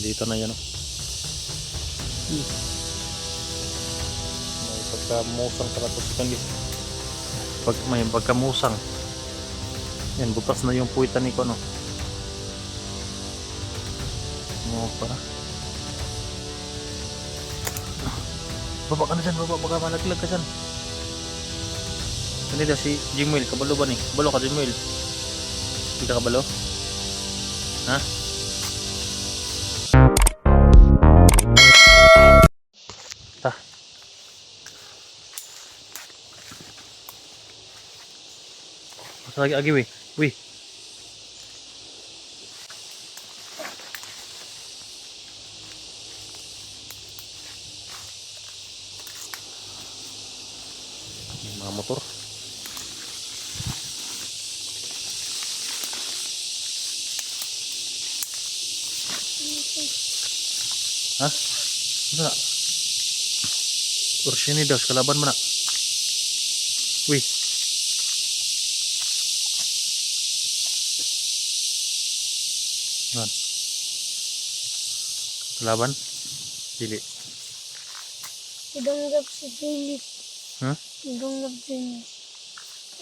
Dito na yan. May pagkamusang kalatusikan dito. May pagkamusang. Yan, butas na yung puwitan ni ko, no? Para. Baba ka na dyan, baba. Baka malaglag ka dyan. Kanila si Jimuel. Kabalo ba ni? Kabalo ka, Jimuel? Hindi ka kabalo? Ha? Ta. Masa lagi agi, weh. Weh. Mga motor. Ha? Ano na? Ursini daw, kalaban mo na. Wih. Yan. Kalaban? Dili. Idonggap si Philip. Ha? Idonggap din.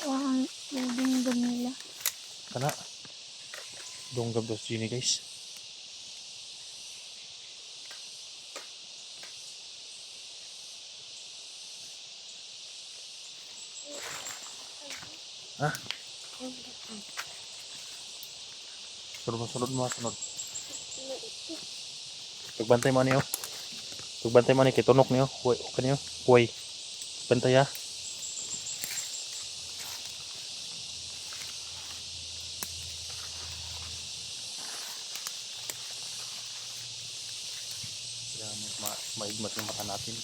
Ang idonggap nila. Kana. Donggab daw sini, guys. Ha? Sunod mo, sunod. Pagbantay mo niyo. Pagbantay mo ni kay tunok niyo. Kuy, kanyo. Kuy. Bantay ha. Kailangan maigmat yung mata natin.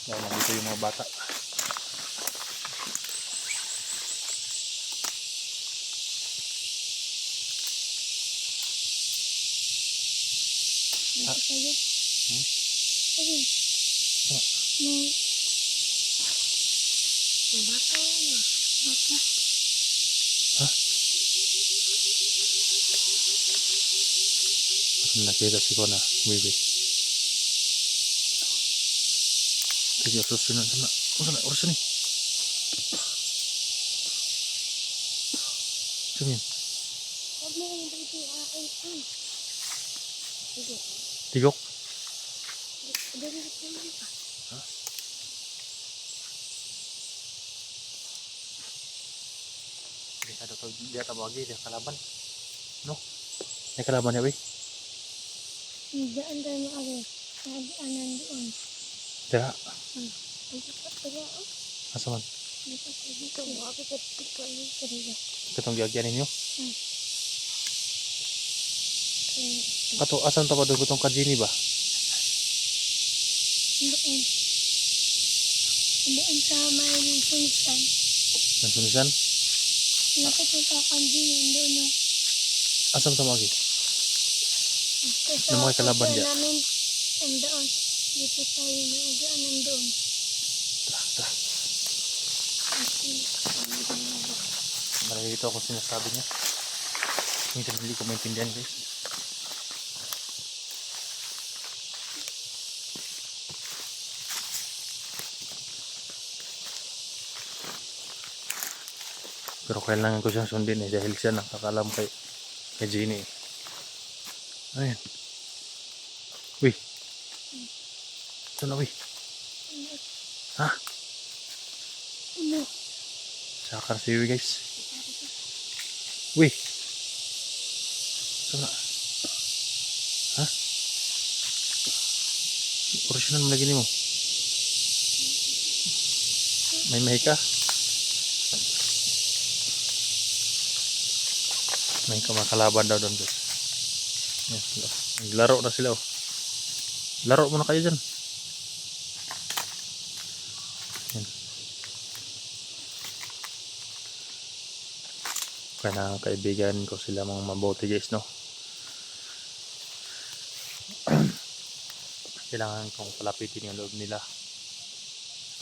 Dahil nandito yung mga bata. Dito kayo. Ayun. May bata na. Bata. Ha? Nakita si ko na. Baby. Sige, susunod na. Usan na, urusan ni. Sabihin. Huwag mo kong dito aking pan. Sige. Tigok. Dito pa. Ha? Delikado to. Dia tabagi, dia kalaban. No? May kalaban niya, wey. Daan tayo maaari. Nadaanan doon. Tira. Dito pa pala. Asa man? Dito pa dito. Bakit ka dito yung sarili? Katong giagyan ninyo. Doon. Kato, asan to pa doon kutong kajini ba? Doon sa may yung sunsan. Nansunisan? Napupunta kang din doon no. Asan to magi? Kasi Ng mga kalaban dyan. namin doon. Dito tayo maagaan nandoon. Tara. Malilito ako sinasabi niya. Minsan hindi ko maintindihan, guys. Pero kailangan ko siyang sundin dahil siya nakakalam kay Jenny. Ano yan? Wih. Ito na, wih. Ha? Ano? Sakar si Wih, guys. Wih. Ito na. Ha? Original mo lagi ni mo. May mahika. May kamakalaban daw doon, guys. Naglaro na sila, oh. Laro muna kayo dyan. Yan. Kaya kaibigan ko sila mga mabuti, guys, no. Kailangan kong palapitin yung loob nila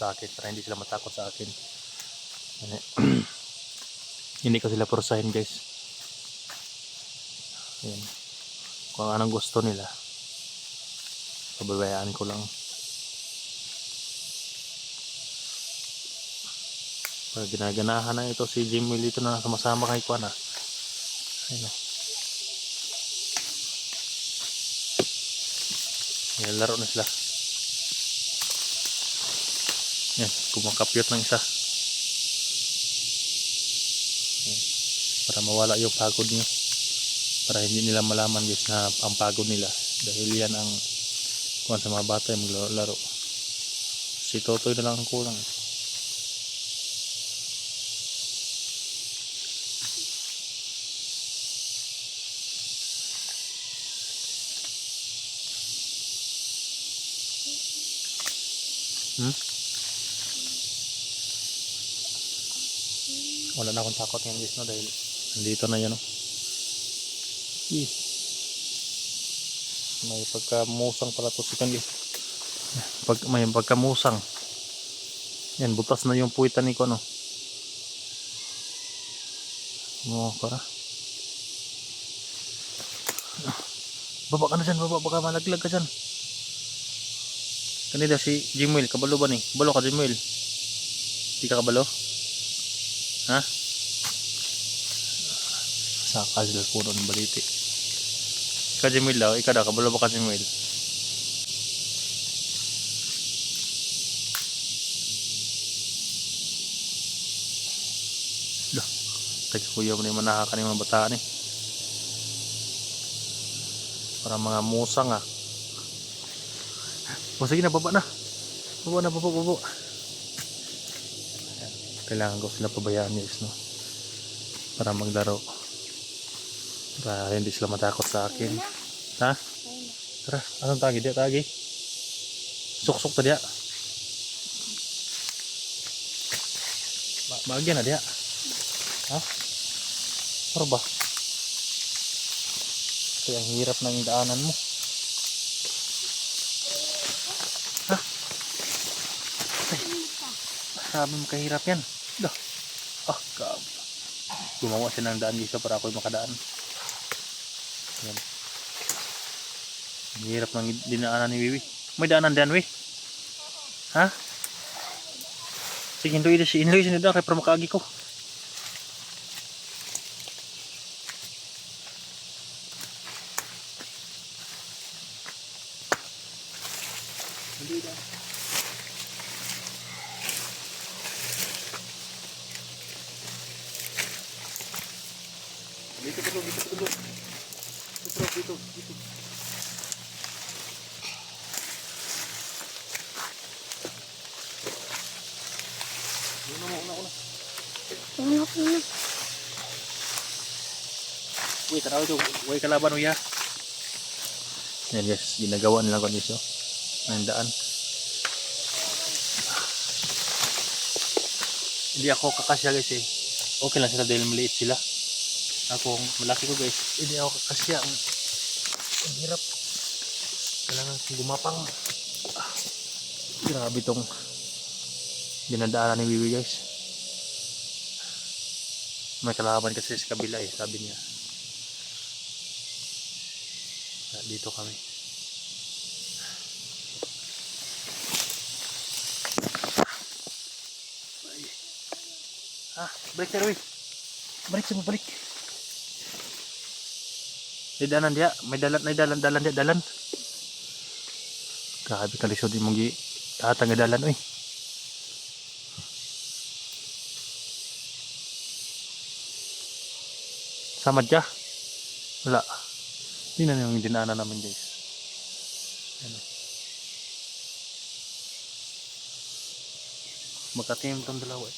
sa akin para hindi sila matakot sa akin. Hindi ko sila prusahin, guys. Ayan. kung anong gusto nila. Pababayaan ko lang. Pag ginaganahan na ito si Jimmy dito na sumasama kay Kwan ah. Ayun o. Yan, laro na sila. Yan, kumakapyot ng isa. Yan, para mawala yung pagod niyo. Para hindi nila malaman guys na ang pagod nila. Dahil yan ang Kwan sa mga bata yung maglaro. Si Totoy na lang ang kulang. Wala na akong takot yan guys no, dahil nandito na yan oh. May pagkamusang pala to si Candy. May pagkamusang. Yan, butas na yung puwitan ni ko no. Para. Baba ka na dyan, baba, baka malaglag ka dyan. Kanina si Jimuel, kabalo ba ni? Kabalo ka Jimuel? Di ka kabalo? Ha? Saka sila puno ng baliti. Ika Jimuel daw, ika daw, kabalo ba ka Jimuel? Dah, tagi kuya mo na yung manakakan yung mga bataan eh. Para mga musang ah. O sige na, baba na. Baba na, baba. Kailangan ko sila pabayaan guys no. Para maglaro. Para hindi sila matakot sa akin. Ha? Tara, anong tagi? Dia tagi. Suksok ta dia. Bagian na dia. Ha? Para ba? Ito ang hirap ng daanan mo. Ha? Sabi mo kahirap yan. Dah. Gab. Gumawa siya ng daan dito para ako'y makadaan. Yan. Ang hirap ng dinaanan ni Wiwi. May daanan diyan, Wi? Ha? Sige, hinduin si Inloy sinida kay para makaagi ko. Dito. Una. Uy, tanaw ito. Uy, kalaban uya. Yan guys, ginagawa nila kondisyo ng daan. Hindi ako kakasya guys eh. Okay lang sila dahil maliit sila. Ako malaki ko guys. Hindi ako kakasya. Ang hirap. Kailangan gumapang. Grabe tong dinadaanan ni Wiwi guys. May kalaban kasi sa kabila eh, sabi niya. Dito kami. Balik tayo, balik. May dalan dia, may dalan dia. Grabe kalisod yung mong tatang dalan oy. Samad ka? Wala. Hindi na yung dinaanan namin guys. Ano. Magkatim itong dalawa eh.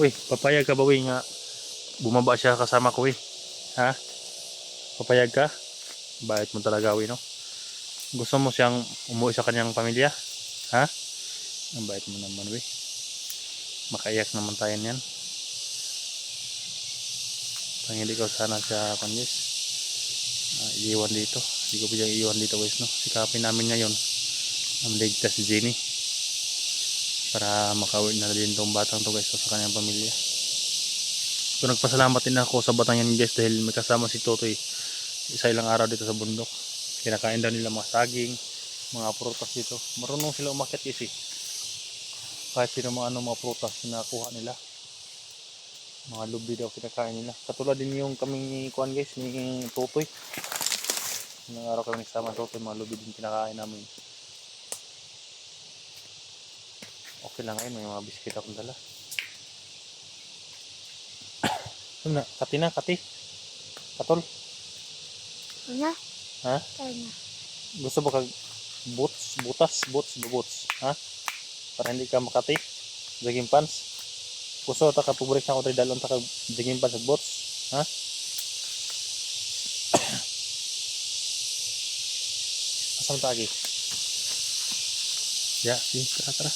Uy, papayag ka ba uy nga bumaba siya kasama ko eh. Ha? Papayag ka? Bait mo talaga uy no? Gusto mo siyang umuwi sa kanyang pamilya? Ha? Ang bait mo naman uy. Makaiyak naman tayo niyan. Pang hindi ko sana siya guys. Iiwan dito. Hindi ko pwedeng iiwan dito guys no. Sikapin namin ngayon. Ang ligtas si Jenny. Para makauwi na din tong batang to guys sa kanyang pamilya. So nagpasalamat din ako sa Batangan guys dahil may kasama si Totoy. Isa ilang araw dito sa bundok. Kinakain daw nila mga saging, mga prutas dito. Marunong sila umakyat guys eh. Kahit sino mga prutas nakuha nila. Mga lubi daw kinakain nila. Katulad din yung kaming ni Kuan guys, ni Totoy. Nang araw kami nagsama Totoy, mga lubi din kinakain namin. Okay lang ngayon, may mga biskit akong dala. Ano na? Kati na, kati. Katol. Ano? Ha? Ano? Gusto ba kag boots? Ha? Para hindi ka makati. Jogging pants. Gusto ta ka paborik na ko tayo dalon ta ka jogging pants at boots. Ha? Asam ta agi? Ya, sige, tara.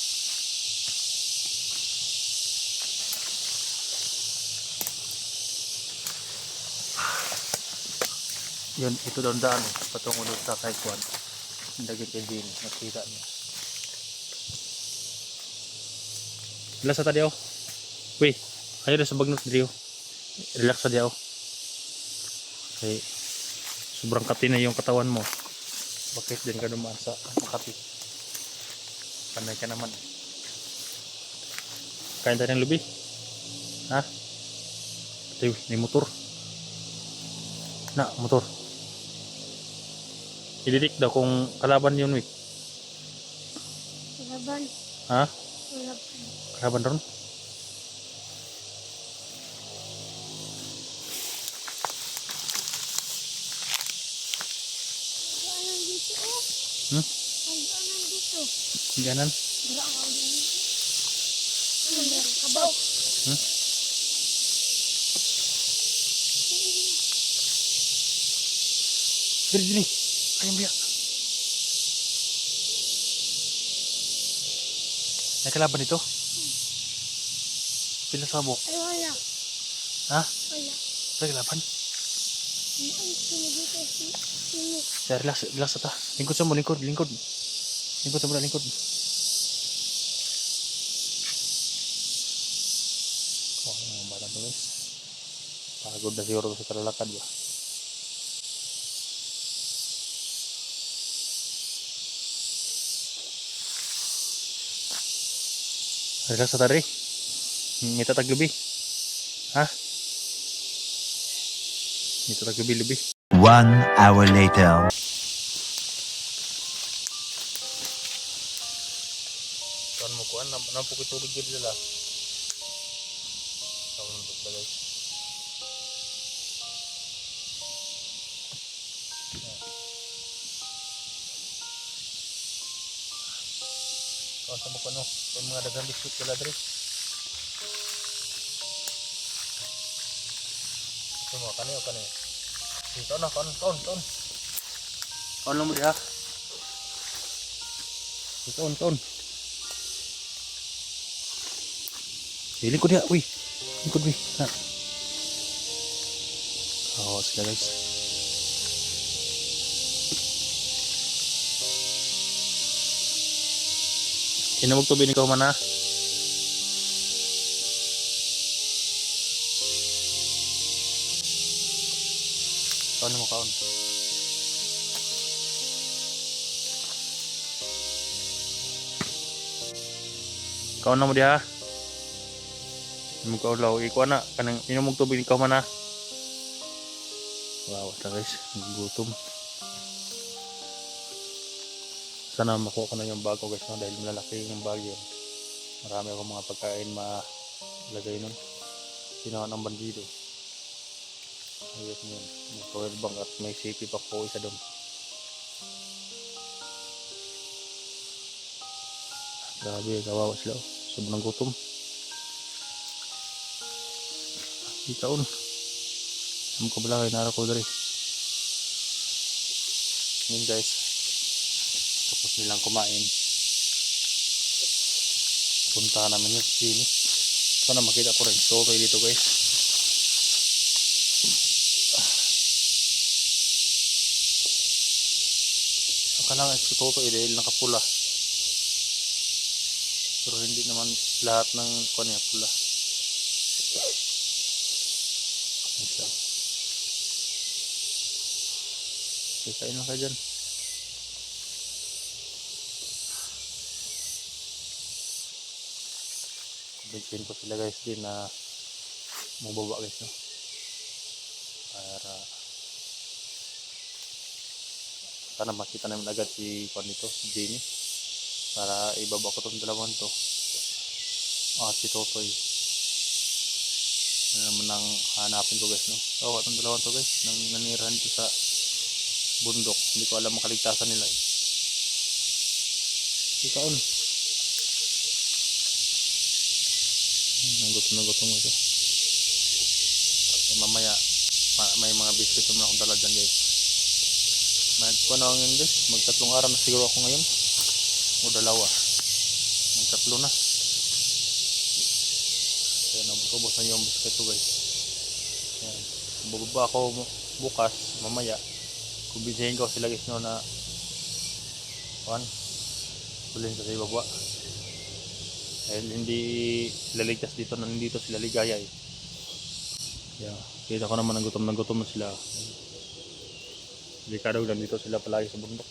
Yun, ito daw ang daan patungo doon sa kay Kuan. Dagit kay Jane, nakita niya. Relax sa tadi oh. Wih, ayo dah sa bagnot diri oh. Relax sa dia oh. Okay. Sobrang kati na yung katawan mo. Bakit din ka dumaan sa makati? Panay ka naman. Kain tayo ng lubi. Ha? Ito may motor. Na, motor. Ididik daw kung kalaban yun, Wik. Laban. Ha? Laban. Kalaban ron? Ano dito oh? Hmm? Ano dito? Ganan? Dira ang dito. Ano kabaw? Hmm? Dili. Ayun biya. May kalaban dito? Pila sa buk. Ay wala. Ha? Wala. May kalaban? Ay dito sino? Ya, relax ata. Lingkod sa mo, lingkod. Lingkod sa mo, lingkod. Oh, mga bata to guys. Pagod na siguro sa kalalakad ba. Relax ata rin. Ngita taglubi. Ha? Ngita taglubi-lubi. 1 hour later. Saan mo kuan? Nampok itulog dyan nila. Saan mo ba guys? Saan mo kuan no? May mga dagang biskuit wala dyan. Ito mo, kanyo. Ito na, kaon. Kaon lang mo diha. Kaon. Lingkod diha, uy. Lingkod, uy. Ha. Oh, sila guys. Inamog tubig ni Kauman ha. Kaon mo, kaon. Kaon na mo diha. Inamog kaon law. Ikuha na. Kanang inamog tubig ni Kauman ha. Wow, ito guys. Gutom. Sana makuha ko na yung bago guys no? Dahil malalaki yung bag yun. Marami akong mga pagkain malagay nun. Pinawa ng bandido. Ayos mo yun. May power bank at may safety pack po isa doon. Grabe, kawawa sila. Sobrang gutom. Ikaon. Ang kabalakay na ko dari. Yun guys. Tapos nilang kumain. Punta namin yung sili. Sana makita ko rin story dito guys. Akala nga si Toto dahil nakapula. Pero hindi naman lahat ng kuan niya pula. Okay, kain lang kayo dyan. Bigyan ko sila guys din na mababa guys, no? Para sana makita namin agad si Juan dito, si Jamie. Para ibaba ko tong dalawang to. At si Totoy. Ano naman ang hanapin ko guys, no? So, itong dalawang to guys, nang nanirahan dito sa bundok. Hindi ko alam makaligtasan nila eh. Ikaon. Nagutom ito. Eh, mamaya, may mga biscuit naman akong dala dyan guys. Mayroon ko na ngayon guys. Magtatlong araw na siguro ako ngayon. O dalawa. Magtatlo na. Kaya nabubos na yung biscuit ko guys. Ayan. Bababa ako bukas, mamaya. Kumbinsihin ko sila guys no na bulin sa ibaba. Dahil hindi sila ligtas dito, nandito sila ligaya eh. Yeah. Kita ko naman ng gutom na sila. Delikado lang dito sila palagi sa bundok.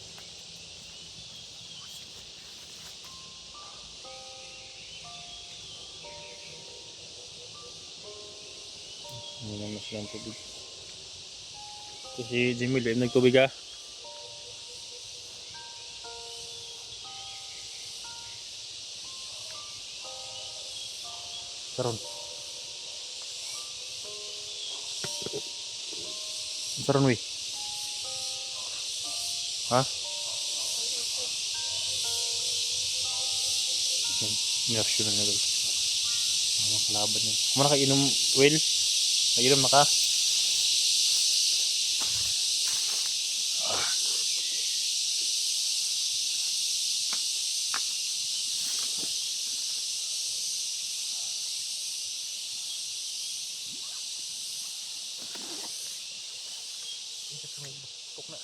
Hindi naman silang tubig. Ito si Jimmy, nagtubig ah. Saron. Saron weh. Ha? Nireaksyon na guys. Mga kalaban niya. Kumana ka inom, Will? Nainom na ka? Tuk na.